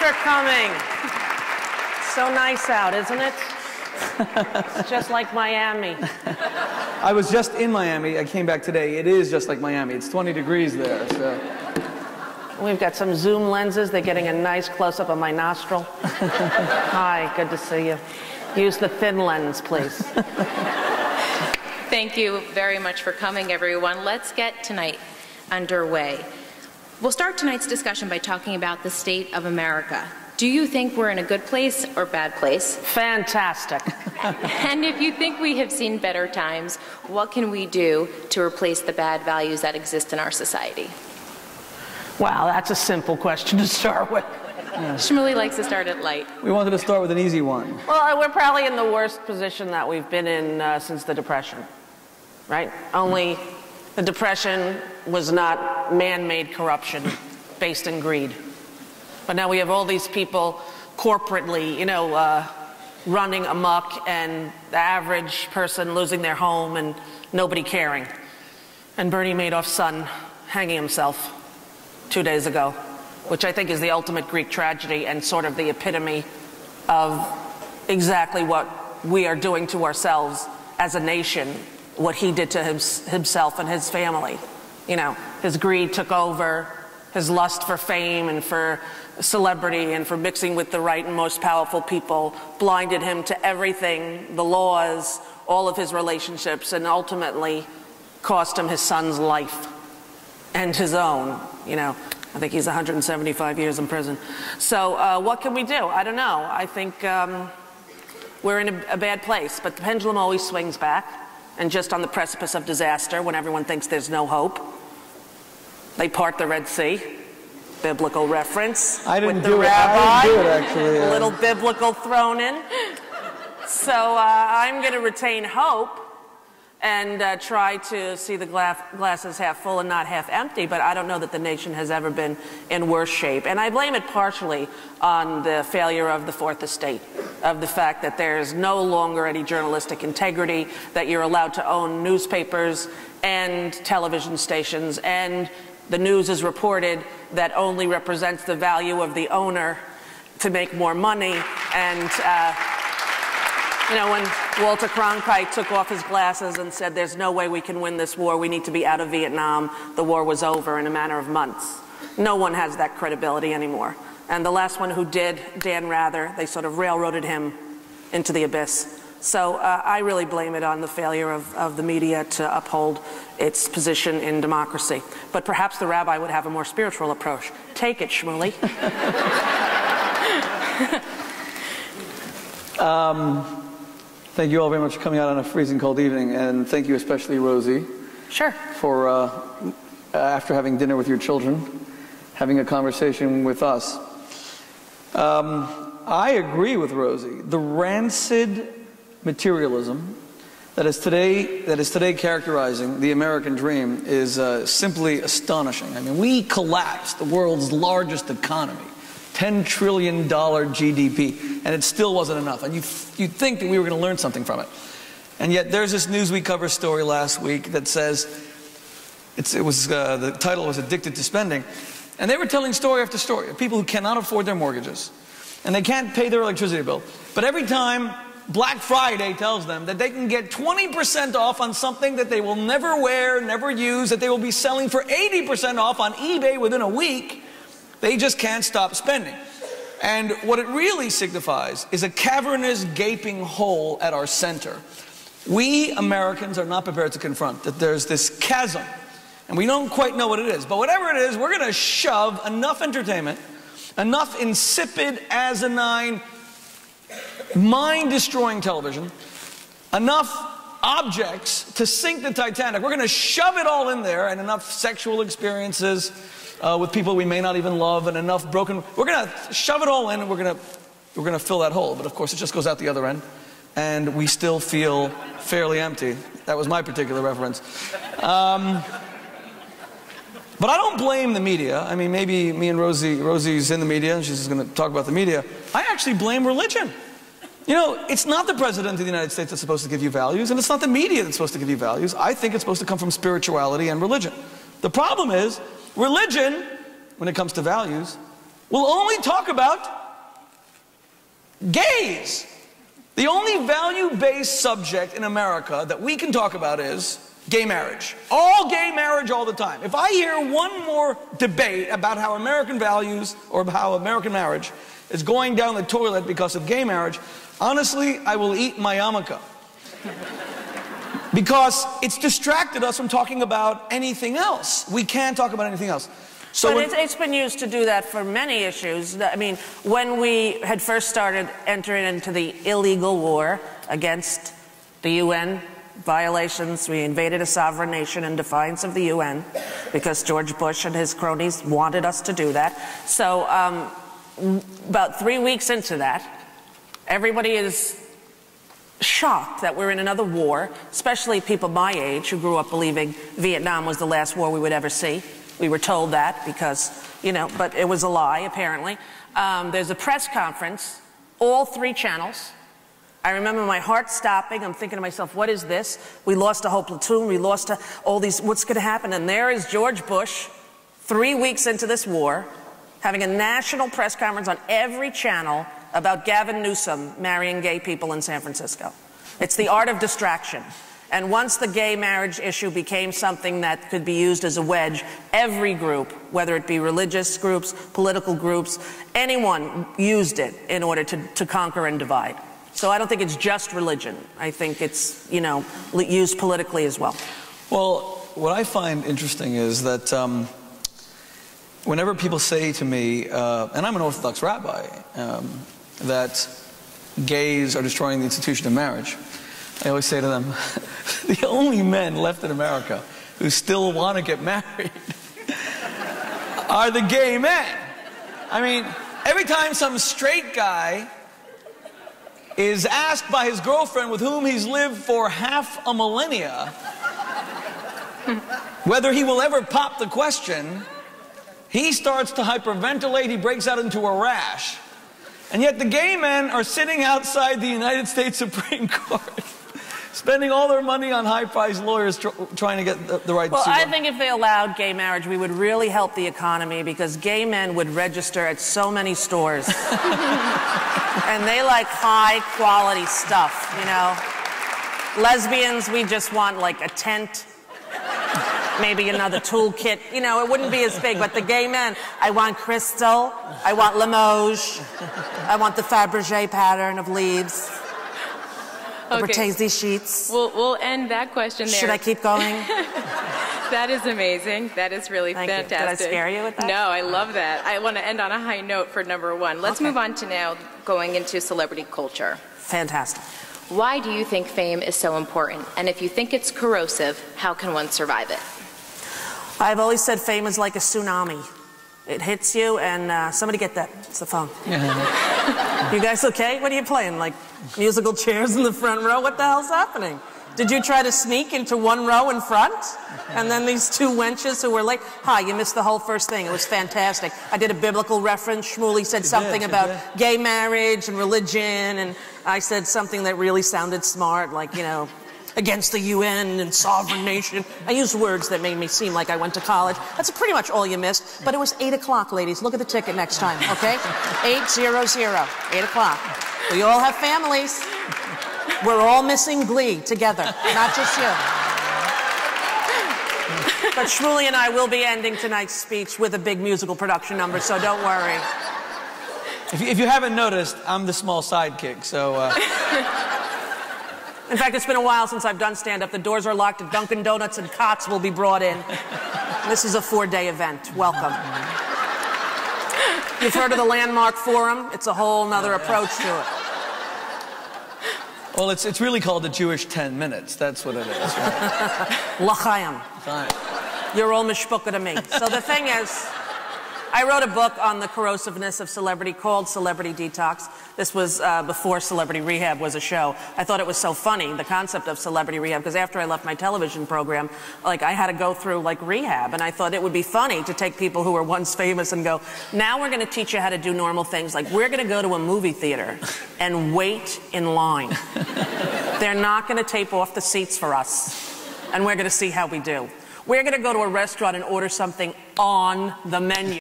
for coming. So nice out, isn't it? It's just like Miami. I was just in Miami. I came back today. It is just like Miami. It's 20 degrees there. So. We've got some zoom lenses. They're getting a nice close-up of my nostril. Hi, good to see you. Use the thin lens, please. Thank you very much for coming, everyone. Let's get tonight underway. We'll start tonight's discussion by talking about the state of America. Do you think we're in a good place or bad place? Fantastic. And if you think we have seen better times, what can we do to replace the bad values that exist in our society? Wow, that's a simple question to start with. Yeah. Shmuley likes to start it light. We wanted to start with an easy one. Well, we're probably in the worst position that we've been in since the Depression, right? Only the Depression was not man-made corruption based in greed. But now we have all these people corporately, running amok, and the average person losing their home and nobody caring. And Bernie Madoff's son hanging himself 2 days ago, which I think is the ultimate Greek tragedy and sort of the epitome of exactly what we are doing to ourselves as a nation, what he did to himself and his family. His greed took over, his lust for fame and for celebrity and for mixing with the right and most powerful people blinded him to everything, the laws, all of his relationships, and ultimately cost him his son's life and his own. I think he's 175 years in prison. So what can we do? I don't know. I think we're in a bad place, but the pendulum always swings back, and just on the precipice of disaster, when everyone thinks there's no hope, they part the Red Sea. Biblical reference. I didn't with the do it. rabbi. I didn't do it, actually. A little biblical thrown in. So I'm going to retain hope and try to see the glasses half full and not half empty, but I don't know that the nation has ever been in worse shape. And I blame it partially on the failure of the Fourth Estate, of the fact that there's no longer any journalistic integrity, that you're allowed to own newspapers and television stations, and the news is reported that only represents the value of the owner to make more money. And, when Walter Cronkite took off his glasses and said, there's no way we can win this war, we need to be out of Vietnam, the war was over in a matter of months. No one has that credibility anymore. And the last one who did, Dan Rather, they sort of railroaded him into the abyss. So I really blame it on the failure of the media to uphold its position in democracy. But perhaps the rabbi would have a more spiritual approach. Take it, Shmuley. Thank you all very much for coming out on a freezing cold evening, and thank you especially, Rosie. Sure. For, after having dinner with your children, having a conversation with us. I agree with Rosie. The rancid materialism that is today characterizing the American dream is simply astonishing. I mean, we collapsed the world's largest economy, $10 trillion GDP, and it still wasn't enough. And you'd think that we were going to learn something from it. And yet there's this Newsweek cover story last week that says, the title was Addicted to Spending, and they were telling story after story of people who cannot afford their mortgages, and they can't pay their electricity bill. But every time Black Friday tells them that they can get 20% off on something that they will never wear, never use, that they will be selling for 80% off on eBay within a week, they just can't stop spending. And what it really signifies is a cavernous, gaping hole at our center. We Americans are not prepared to confront that there's this chasm, and we don't quite know what it is. But whatever it is, we're going to shove enough entertainment, enough insipid, asinine, mind-destroying television, enough objects to sink the Titanic. We're going to shove it all in there, and enough sexual experiences with people we may not even love, and enough broken. We're going to shove it all in, and we're going to fill that hole. But of course, it just goes out the other end, and we still feel fairly empty. That was my particular reference. But I don't blame the media. I mean, maybe me and Rosie's in the media, and she's going to talk about the media. I actually blame religion. It's not the President of the United States that's supposed to give you values, and it's not the media that's supposed to give you values. I think it's supposed to come from spirituality and religion. The problem is, religion, when it comes to values, will only talk about gays. The only value-based subject in America that we can talk about is gay marriage. All gay marriage all the time. If I hear one more debate about how American values or how American marriage is going down the toilet because of gay marriage, honestly, I will eat my yarmulke. Because it's distracted us from talking about anything else. We can't talk about anything else. So but it's been used to do that for many issues. I mean, when we had first started entering into the illegal war against the UN violations, we invaded a sovereign nation in defiance of the UN because George Bush and his cronies wanted us to do that. So about 3 weeks into that, everybody is shocked that we're in another war, especially people my age who grew up believing Vietnam was the last war we would ever see. We were told that because, you know, but it was a lie, apparently. There's a press conference, all 3 channels. I remember my heart stopping. I'm thinking to myself, what is this? We lost a whole platoon. We lost all these, what's going to happen? And there is George Bush, 3 weeks into this war, having a national press conference on every channel about Gavin Newsom marrying gay people in San Francisco. It's the art of distraction. And once the gay marriage issue became something that could be used as a wedge, every group, whether it be religious groups, political groups, anyone used it in order to conquer and divide. So I don't think it's just religion. I think it's, you know, used politically as well. Well, what I find interesting is that whenever people say to me, and I'm an Orthodox rabbi, that gays are destroying the institution of marriage, I always say to them, the only men left in America who still want to get married are the gay men. I mean, every time some straight guy is asked by his girlfriend with whom he's lived for half a millennia whether he will ever pop the question, he starts to hyperventilate, he breaks out into a rash. And yet the gay men are sitting outside the United States Supreme Court spending all their money on high-priced lawyers trying to get the right to sue them. Well, I think if they allowed gay marriage, we would really help the economy because gay men would register at so many stores. And they like high-quality stuff, you know. Lesbians, we just want like a tent, maybe another toolkit. You know, it wouldn't be as big. But the gay men, I want crystal, I want Limoges, I want the Fabergé pattern of leaves. The Bertese sheets. We'll end that question there. Should I keep going? That is amazing. That is really fantastic. Did I scare you with that? No, I love that. I want to end on a high note for number 1. Let's move on to now going into celebrity culture. Fantastic. Why do you think fame is so important? And if you think it's corrosive, how can one survive it? I've always said fame is like a tsunami. It hits you and somebody get that. It's the phone. You guys okay? What are you playing? Like musical chairs in the front row? What the hell's happening? Did you try to sneak into one row in front? And then these 2 wenches who were late? Hi, you missed the whole first thing. It was fantastic. I did a biblical reference. Shmuley said something about gay marriage and religion, and I said something that really sounded smart, like, you know, against the UN and sovereign nation. I used words that made me seem like I went to college. That's pretty much all you missed. But it was 8 o'clock, ladies. Look at the ticket next time, okay? 800, 8 o'clock. We all have families. We're all missing Glee together, not just you. But Shmuley and I will be ending tonight's speech with a big musical production number, so don't worry. If you haven't noticed, I'm the small sidekick, so... In fact, it's been a while since I've done stand-up. The doors are locked, and Dunkin' Donuts and cots will be brought in. This is a 4-day event. Welcome. You've heard of the Landmark Forum? It's a whole nother approach to it. Well, it's really called the Jewish 10 minutes. That's what it is. Right? L'chaim. You're all mishpucha to me. So the thing is, I wrote a book on the corrosiveness of celebrity called Celebrity Detox. This was before Celebrity Rehab was a show. I thought it was so funny, the concept of Celebrity Rehab, because after I left my television program, like, I had to go through, like, rehab, and I thought it would be funny to take people who were once famous and go, now we're going to teach you how to do normal things. Like, we're going to go to a movie theater and wait in line. They're not going to tape off the seats for us, and we're going to see how we do. We're going to go to a restaurant and order something on the menu.